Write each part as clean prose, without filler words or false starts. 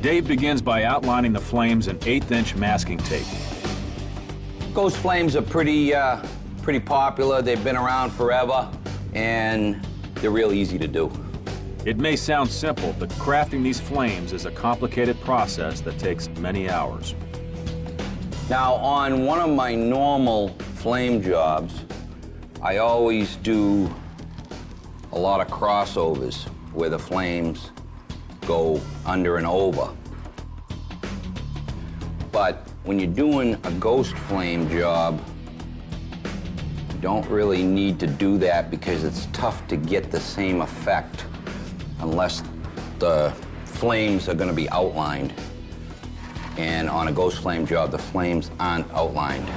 Dave begins by outlining the flames in 1/8" masking tape. Ghost flames are pretty popular. They've been around forever, and they're real easy to do. It may sound simple, but crafting these flames is a complicated process that takes many hours. Now, on one of my normal flame jobs, I always do a lot of crossovers where the flames go under and over. But when you're doing a ghost flame job, you don't really need to do that because it's tough to get the same effect unless the flames are going to be outlined. And on a ghost flame job, the flames aren't outlined.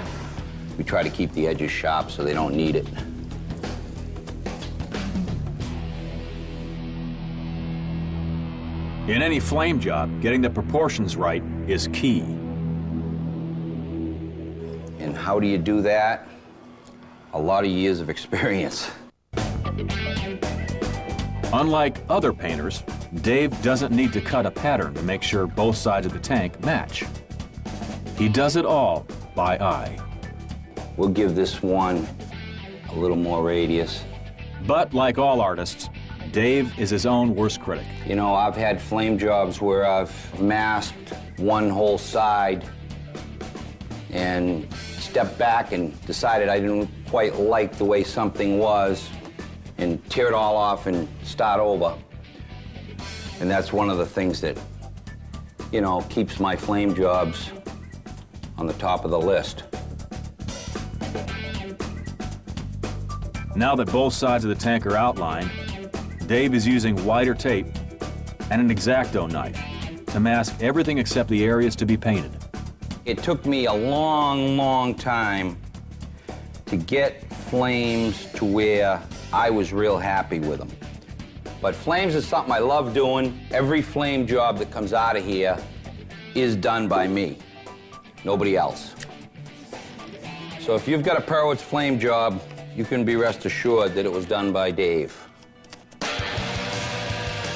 We try to keep the edges sharp so they don't need it. In any flame job, getting the proportions right is key. And how do you do that? A lot of years of experience. Unlike other painters, Dave doesn't need to cut a pattern to make sure both sides of the tank match. He does it all by eye. We'll give this one a little more radius. But like all artists, Dave is his own worst critic. You know, I've had flame jobs where I've masked one whole side and stepped back and decided I didn't quite like the way something was and tear it all off and start over. And that's one of the things that, you know, keeps my flame jobs on the top of the list. Now that both sides of the tank are outlined, Dave is using wider tape and an X-Acto knife to mask everything except the areas to be painted. It took me a long, long time to get flames to where I was real happy with them. But flames is something I love doing. Every flame job that comes out of here is done by me, nobody else. So if you've got a Perowitz flame job, you can be rest assured that it was done by Dave.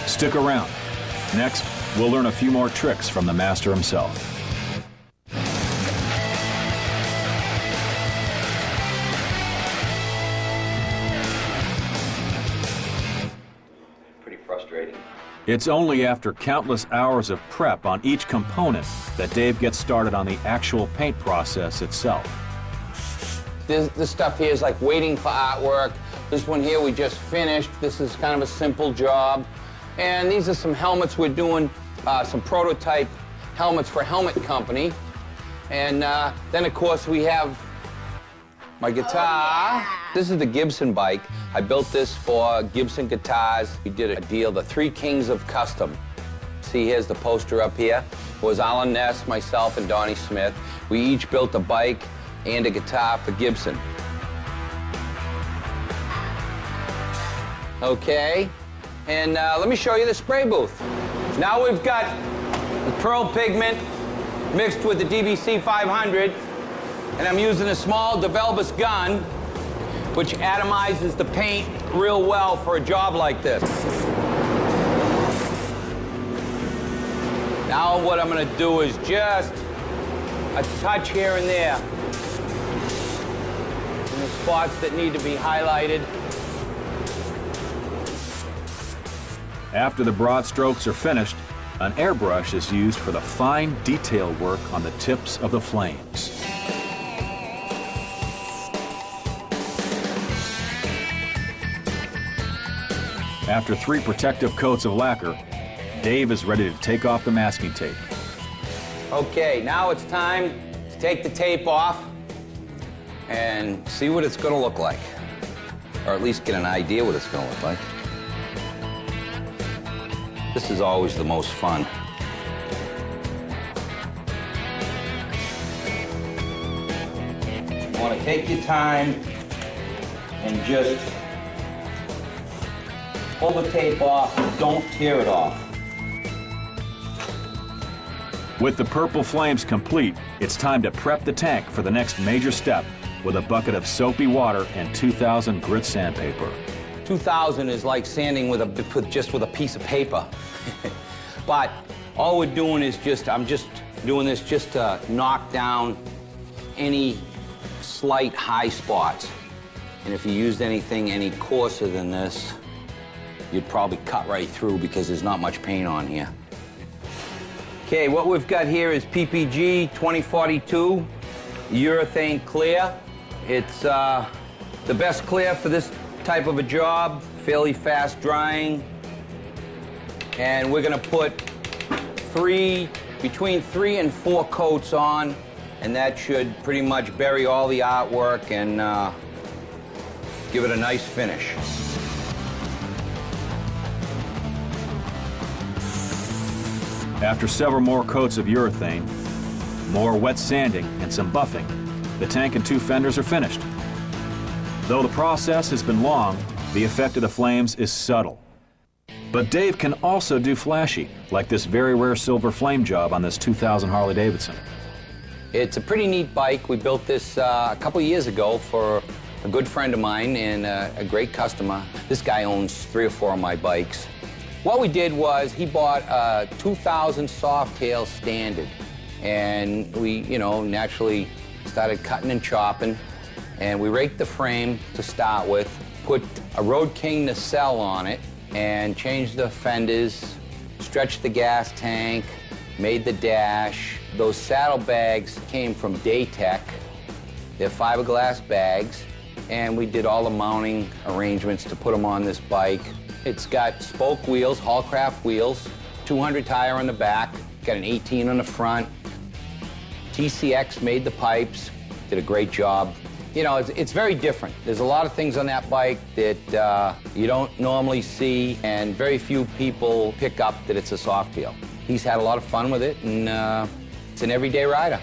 Stick around. Next, we'll learn a few more tricks from the master himself. Pretty frustrating. It's only after countless hours of prep on each component that Dave gets started on the actual paint process itself. This stuff here is like waiting for artwork. This one here we just finished. This is kind of a simple job. And these are some helmets we're doing, some prototype helmets for Helmet Company. And then, of course, we have my guitar. This is the Gibson bike. I built this for Gibson Guitars. We did a deal, the Three Kings of Custom. See, here's the poster up here. It was Alan Ness, myself, and Donnie Smith. We each built a bike and a guitar for Gibson. Okay, and let me show you the spray booth. Now we've got the pearl pigment mixed with the DBC 500, and I'm using a small DeVelbus gun, which atomizes the paint real well for a job like this. Now what I'm gonna do is just a touch here and there in the spots that need to be highlighted. After the broad strokes are finished, an airbrush is used for the fine detail work on the tips of the flames. After 3 protective coats of lacquer, Dave is ready to take off the masking tape. Okay, now it's time to take the tape off and see what it's going to look like, or at least get an idea what it's going to look like. This is always the most fun. You want to take your time and just pull the tape off, don't tear it off. With the purple flames complete, it's time to prep the tank for the next major step with a bucket of soapy water and 2000 grit sandpaper. 2000 is like sanding with just with a piece of paper. But All we're doing is I'm just doing this just to knock down any slight high spots. And if you used anything any coarser than this, you'd probably cut right through because there's not much paint on here. Okay, what we've got here is PPG 2042 urethane clear. It's the best clear for this type of a job, fairly fast drying. And we're gonna put between 3 and 4 coats on, and that should pretty much bury all the artwork and give it a nice finish. After several more coats of urethane, more wet sanding, and some buffing, the tank and 2 fenders are finished. Though the process has been long, the effect of the flames is subtle. But Dave can also do flashy, like this very rare silver flame job on this 2000 Harley-Davidson. It's a pretty neat bike. We built this a couple years ago for a good friend of mine and a great customer. This guy owns 3 or 4 of my bikes. What we did was he bought a 2000 Softail Standard, and we, naturally started cutting and chopping, and we raked the frame to start with, put a Road King nacelle on it, and changed the fenders, stretched the gas tank, made the dash. Those saddlebags came from Daytech. They're fiberglass bags, and we did all the mounting arrangements to put them on this bike. It's got spoke wheels, Hallcraft wheels, 200 tire on the back, got an 18 on the front. TCX made the pipes, did a great job. It's very different. There's a lot of things on that bike that you don't normally see, and very few people pick up that it's a Softail. He's had a lot of fun with it, and it's an everyday rider.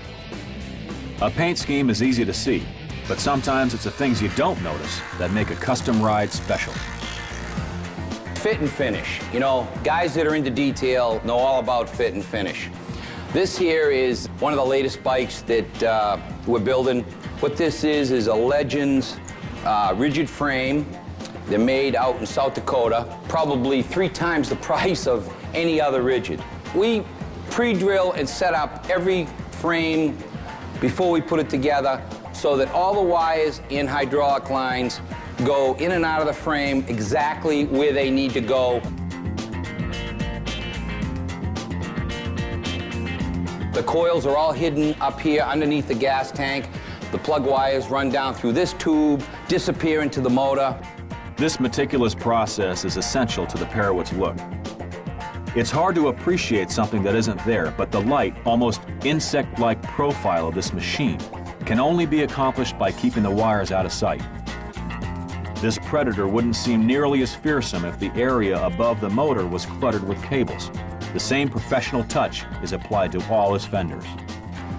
A paint scheme is easy to see, but sometimes it's the things you don't notice that make a custom ride special. Fit and finish. Guys that are into detail know all about fit and finish. This here is one of the latest bikes that we're building. What this is a Legends rigid frame. They're made out in South Dakota, probably 3 times the price of any other rigid. We pre-drill and set up every frame before we put it together so that all the wires and hydraulic lines go in and out of the frame exactly where they need to go. The coils are all hidden up here underneath the gas tank. The plug wires run down through this tube, disappear into the motor. This meticulous process is essential to the Perowitz look. It's hard to appreciate something that isn't there, but the light, almost insect-like profile of this machine can only be accomplished by keeping the wires out of sight. This predator wouldn't seem nearly as fearsome if the area above the motor was cluttered with cables. The same professional touch is applied to all his fenders.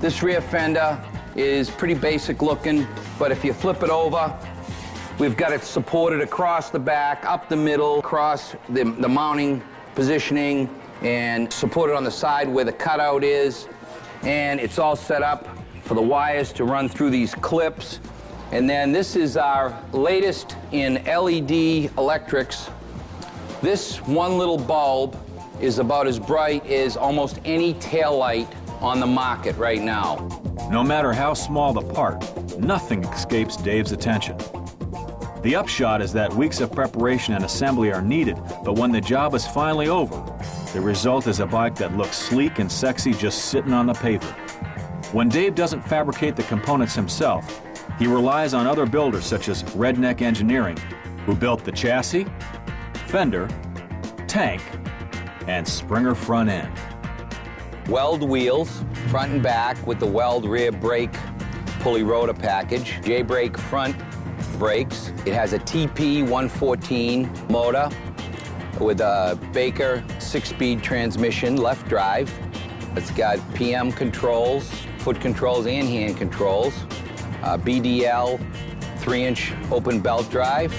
This rear fender is pretty basic looking, but if you flip it over, we've got it supported across the back, up the middle, across the mounting positioning, and supported on the side where the cutout is. And it's all set up for the wires to run through these clips. And then this is our latest in LED electrics. This one little bulb is about as bright as almost any taillight on the market right now. No matter how small the part, nothing escapes Dave's attention. The upshot is that weeks of preparation and assembly are needed, but when the job is finally over, the result is a bike that looks sleek and sexy just sitting on the pavement. When Dave doesn't fabricate the components himself, he relies on other builders such as Redneck Engineering, who built the chassis, fender, tank, and Springer front end. Weld wheels, front and back, with the Weld rear brake pulley rotor package. J-brake front brakes. It has a TP 114 motor with a Baker 6-speed transmission, left drive. It's got PM controls, foot controls and hand controls. BDL 3-inch open belt drive.